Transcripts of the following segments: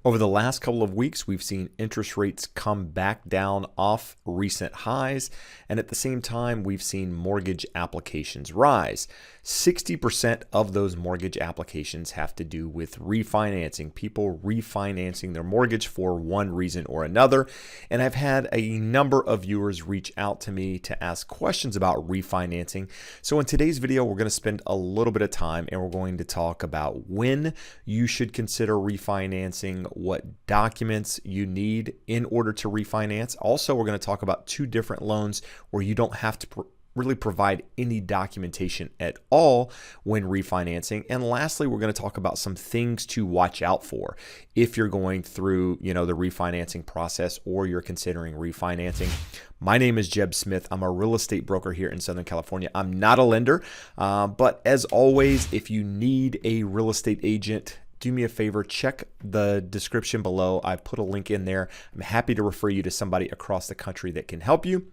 Over the last couple of weeks, we've seen interest rates come back down off recent highs, and at the same time, we've seen mortgage applications rise. 60% of those mortgage applications have to do with refinancing, people refinancing their mortgage for one reason or another. And I've had a number of viewers reach out to me to ask questions about refinancing. So in today's video, we're going to spend a little bit of time and we're going to talk about when you should consider refinancing, what documents you need in order to refinance. Also, we're going to talk about two different loans where you don't have to really provide any documentation at all when refinancing. And lastly, we're going to talk about some things to watch out for if you're going through, the refinancing process or you're considering refinancing. My name is Jeb Smith. I'm a real estate broker here in Southern California. I'm not a lender, but as always, if you need a real estate agent, do me a favor, check the description below. I've put a link in there. I'm happy to refer you to somebody across the country that can help you.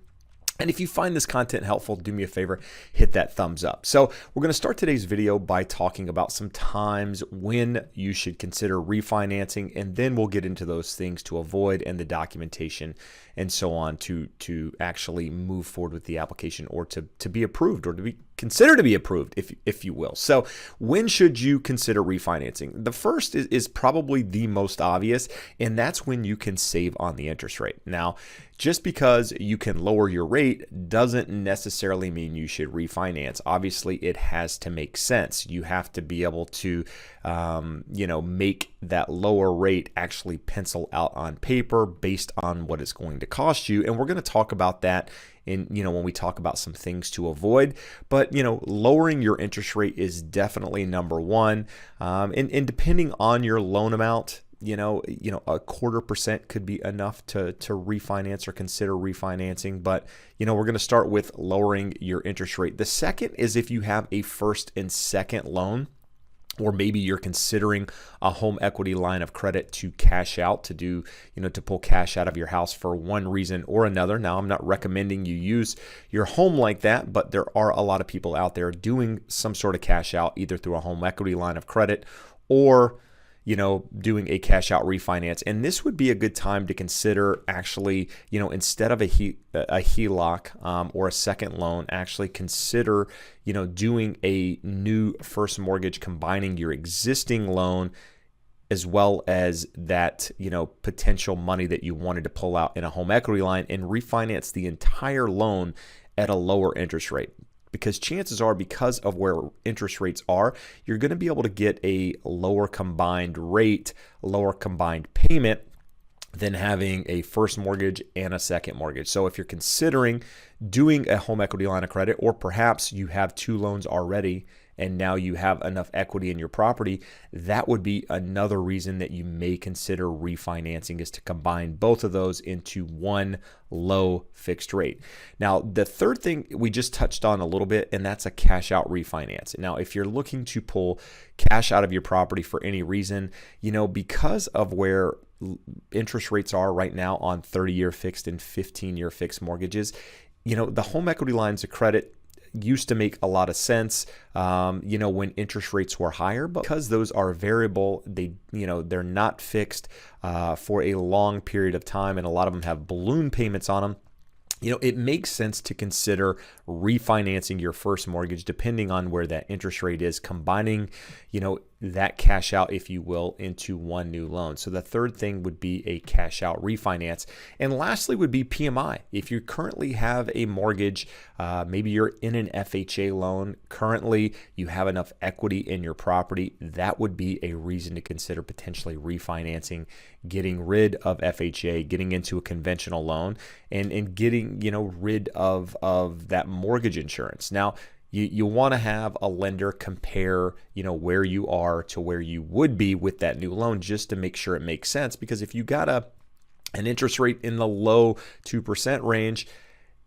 And if you find this content helpful, do me a favor, hit that thumbs up. So we're going to start today's video by talking about some times when you should consider refinancing, and then we'll get into those things to avoid and the documentation and so on to actually move forward with the application or to be approved or to be considered to be approved, if you will. So when should you consider refinancing? The first is probably the most obvious, and that's when you can save on the interest rate. Now, just because you can lower your rate doesn't necessarily mean you should refinance. Obviously, it has to make sense. You have to be able to, make that lower rate actually pencil out on paper based on what it's going to cost you. And we're going to talk about that when we talk about some things to avoid. But, lowering your interest rate is definitely number one. And depending on your loan amount, a 0.25% could be enough to refinance or consider refinancing. But, we're going to start with lowering your interest rate. The second is if you have a first and second loan, or maybe you're considering a home equity line of credit to cash out, to pull cash out of your house for one reason or another. Now, I'm not recommending you use your home like that, but there are a lot of people out there doing some sort of cash out, either through a home equity line of credit or doing a cash out refinance. And this would be a good time to consider actually, instead of a HELOC or a second loan, actually consider, doing a new first mortgage, combining your existing loan as well as that, potential money that you wanted to pull out in a home equity line and refinance the entire loan at a lower interest rate. Because chances are, because of where interest rates are, you're going to be able to get a lower combined rate, lower combined payment than having a first mortgage and a second mortgage. So if you're considering doing a home equity line of credit, or perhaps you have two loans already and now you have enough equity in your property, that would be another reason that you may consider refinancing, is to combine both of those into one low fixed rate. Now, the third thing we just touched on a little bit, and that's a cash out refinance. Now, if you're looking to pull cash out of your property for any reason, because of where interest rates are right now on 30-year fixed and 15-year fixed mortgages, the home equity lines of credit used to make a lot of sense, when interest rates were higher, but because those are variable, they're not fixed for a long period of time, and a lot of them have balloon payments on them. It makes sense to consider refinancing your first mortgage, depending on where that interest rate is, combining, that cash out, if you will, into one new loan. So the third thing would be a cash out refinance. And lastly would be PMI. If you currently have a mortgage, maybe you're in an FHA loan, currently you have enough equity in your property, that would be a reason to consider potentially refinancing, getting rid of FHA, getting into a conventional loan, and getting, rid of that mortgage insurance. Now, you want to have a lender compare, where you are to where you would be with that new loan, just to make sure it makes sense. Because if you got an interest rate in the low 2% range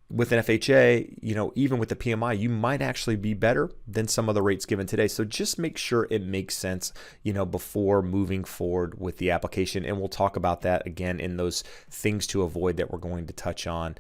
with an FHA, even with the PMI, you might actually be better than some of the rates given today. So just make sure it makes sense, before moving forward with the application. And we'll talk about that again in those things to avoid that we're going to touch on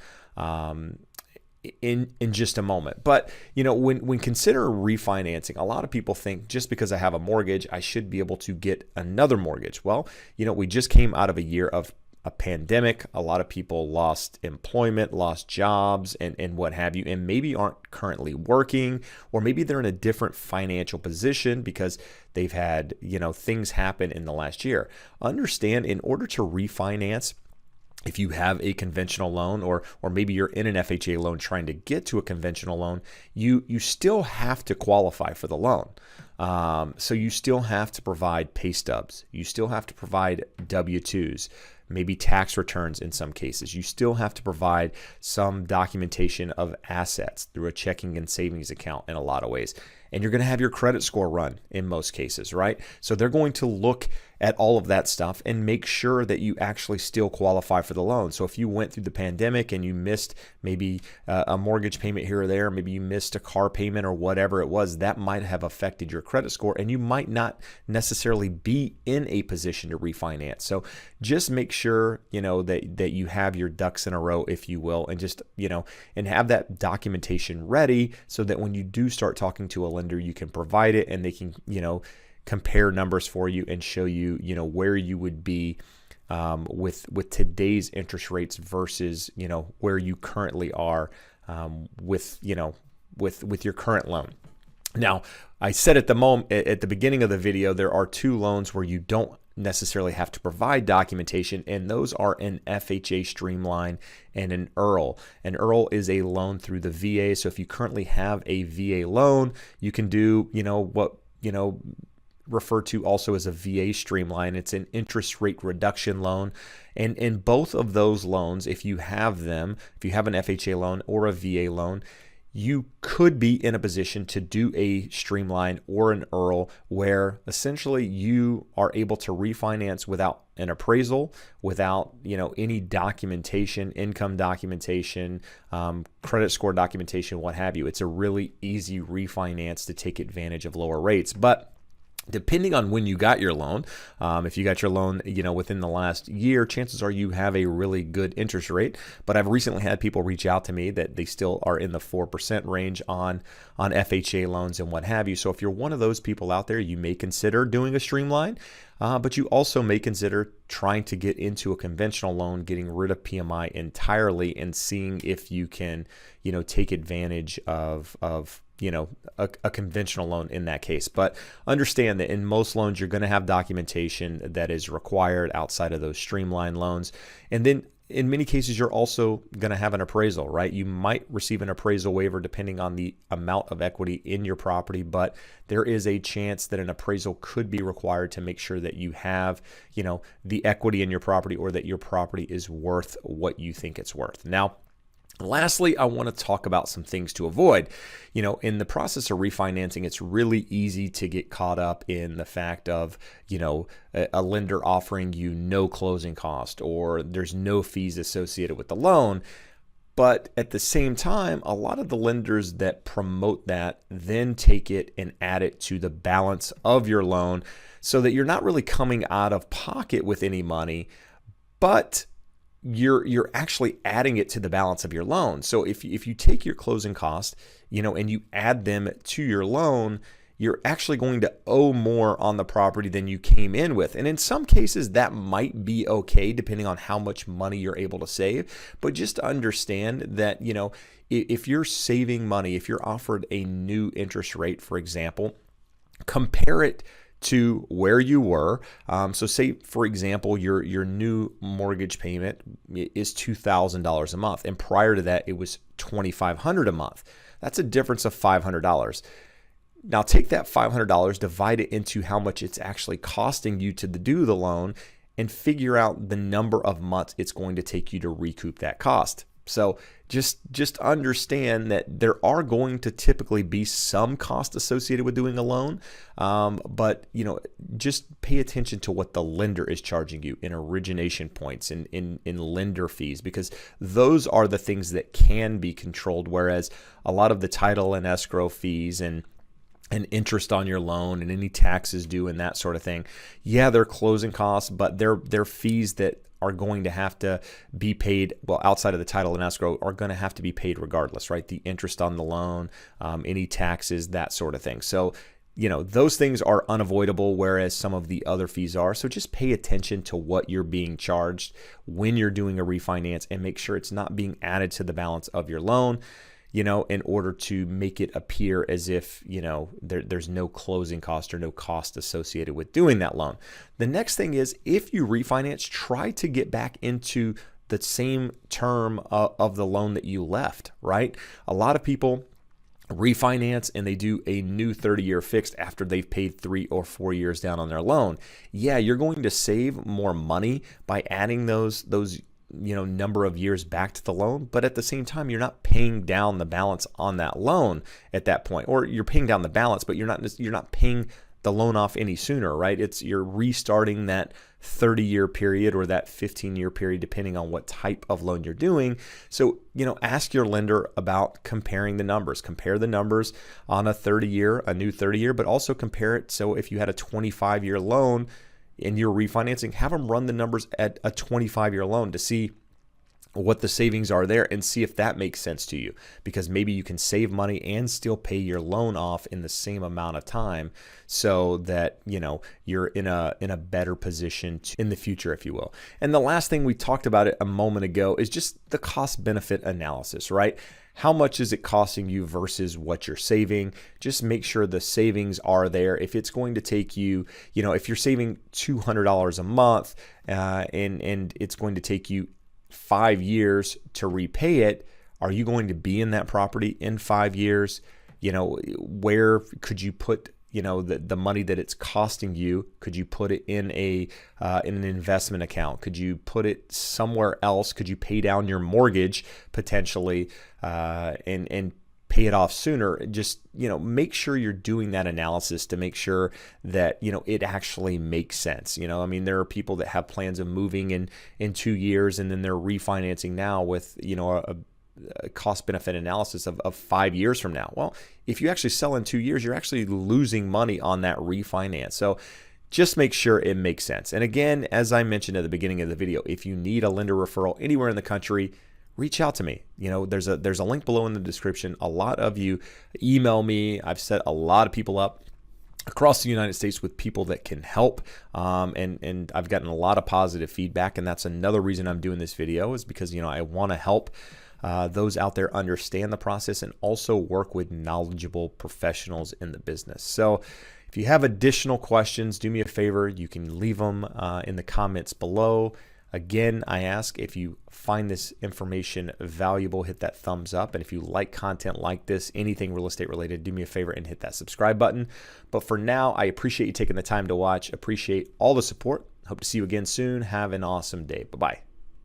in just a moment. But when considering refinancing, a lot of people think just because I have a mortgage, I should be able to get another mortgage. Well, we just came out of a year of a pandemic. A lot of people lost employment, lost jobs, and what have you, and maybe aren't currently working, or maybe they're in a different financial position because they've had, things happen in the last year. Understand, in order to refinance, if you have a conventional loan, or maybe you're in an FHA loan trying to get to a conventional loan, you still have to qualify for the loan. So you still have to provide pay stubs. You still have to provide W-2s, maybe tax returns in some cases. You still have to provide some documentation of assets through a checking and savings account in a lot of ways. And you're going to have your credit score run in most cases, right? So they're going to look at all of that stuff and make sure that you actually still qualify for the loan. So if you went through the pandemic and you missed maybe a mortgage payment here or there, maybe you missed a car payment or whatever it was, that might have affected your credit score, and you might not necessarily be in a position to refinance. So just make sure, that you have your ducks in a row, if you will, and just, and have that documentation ready so that when you do start talking to a lender, you can provide it and they can, compare numbers for you and show you, where you would be with today's interest rates versus, where you currently are with your current loan. Now, I said at the beginning of the video, there are two loans where you don't necessarily have to provide documentation, and those are an FHA Streamline and an IRRRL. An IRRRL is a loan through the VA. So if you currently have a VA loan, you can do, referred to also as a VA Streamline. It's an interest rate reduction loan. And in both of those loans, if you have an FHA loan or a VA loan, you could be in a position to do a Streamline or an IRRRL where essentially you are able to refinance without an appraisal, without any documentation, income documentation, credit score documentation, what have you. It's a really easy refinance to take advantage of lower rates. But depending on when you got your loan, if you got your loan, within the last year, chances are you have a really good interest rate. But I've recently had people reach out to me that they still are in the 4% range on FHA loans and what have you. So if you're one of those people out there, you may consider doing a Streamline, but you also may consider trying to get into a conventional loan, getting rid of PMI entirely, and seeing if you can, take advantage of a conventional loan in that case. But understand that in most loans, you're going to have documentation that is required outside of those Streamline loans. And then in many cases, you're also going to have an appraisal, right? You might receive an appraisal waiver depending on the amount of equity in your property, but there is a chance that an appraisal could be required to make sure that you have, the equity in your property, or that your property is worth what you think it's worth. Now, lastly, I want to talk about some things to avoid. In the process of refinancing, it's really easy to get caught up in the fact of, a lender offering you no closing cost, or there's no fees associated with the loan. But at the same time, a lot of the lenders that promote that then take it and add it to the balance of your loan so that you're not really coming out of pocket with any money, but you're actually adding it to the balance of your loan. So if you take your closing costs, and you add them to your loan, you're actually going to owe more on the property than you came in with. And in some cases, that might be okay, depending on how much money you're able to save. But just to understand that, if you're saving money, if you're offered a new interest rate, for example, compare it to where you were. So say, for example, your new mortgage payment is $2,000 a month. And prior to that, it was $2,500 a month. That's a difference of $500. Now take that $500, divide it into how much it's actually costing you to do the loan, and figure out the number of months it's going to take you to recoup that cost. So just understand that there are going to typically be some cost associated with doing a loan, but just pay attention to what the lender is charging you in origination points and in lender fees, because those are the things that can be controlled, whereas a lot of the title and escrow fees and interest on your loan and any taxes due and that sort of thing, yeah, they're closing costs, but they're fees that are going to have to be paid, well, outside of the title and escrow, are going to have to be paid regardless, right? The interest on the loan, any taxes, that sort of thing. So, those things are unavoidable, whereas some of the other fees are. So just pay attention to what you're being charged when you're doing a refinance and make sure it's not being added to the balance of your loan, in order to make it appear as if, there's no closing cost or no cost associated with doing that loan. The next thing is, if you refinance, try to get back into the same term of the loan that you left, right? A lot of people refinance and they do a new 30-year fixed after they've paid 3 or 4 years down on their loan. Yeah, you're going to save more money by adding those number of years back to the loan, but at the same time, you're not paying down the balance on that loan at that point. Or you're paying down the balance, but you're not paying the loan off any sooner, right? You're restarting that 30-year period or that 15-year period, depending on what type of loan you're doing. So, ask your lender about comparing the numbers. Compare the numbers on a new 30-year, but also compare it. So if you had a 25-year loan and you're refinancing, have them run the numbers at a 25-year loan to see what the savings are there and see if that makes sense to you, because maybe you can save money and still pay your loan off in the same amount of time, so that you're in a better position in the future, if you will. And the last thing, we talked about it a moment ago, is just the cost benefit analysis, right? How much is it costing you versus what you're saving? Just make sure the savings are there. If it's going to take you, if you're saving $200 a month and it's going to take you 5 years to repay it, are you going to be in that property in 5 years? Where could you put the money that it's costing you? Could you put it in an investment account? Could you put it somewhere else? Could you pay down your mortgage potentially and pay it off sooner? Just make sure you're doing that analysis to make sure that it actually makes sense. There are people that have plans of moving in 2 years, and then they're refinancing now with a cost benefit analysis of 5 years from now. Well, if you actually sell in 2 years, you're actually losing money on that refinance. So just make sure it makes sense. And again, as I mentioned at the beginning of the video, if you need a lender referral anywhere in the country, reach out to me. There's a link below in the description. A lot of you email me. I've set a lot of people up across the United States with people that can help. And I've gotten a lot of positive feedback. And that's another reason I'm doing this video, is because, I want to help those out there understand the process and also work with knowledgeable professionals in the business. So if you have additional questions, do me a favor. You can leave them in the comments below. Again, I ask, if you find this information valuable, hit that thumbs up. And if you like content like this, anything real estate related, do me a favor and hit that subscribe button. But for now, I appreciate you taking the time to watch. Appreciate all the support. Hope to see you again soon. Have an awesome day. Bye-bye.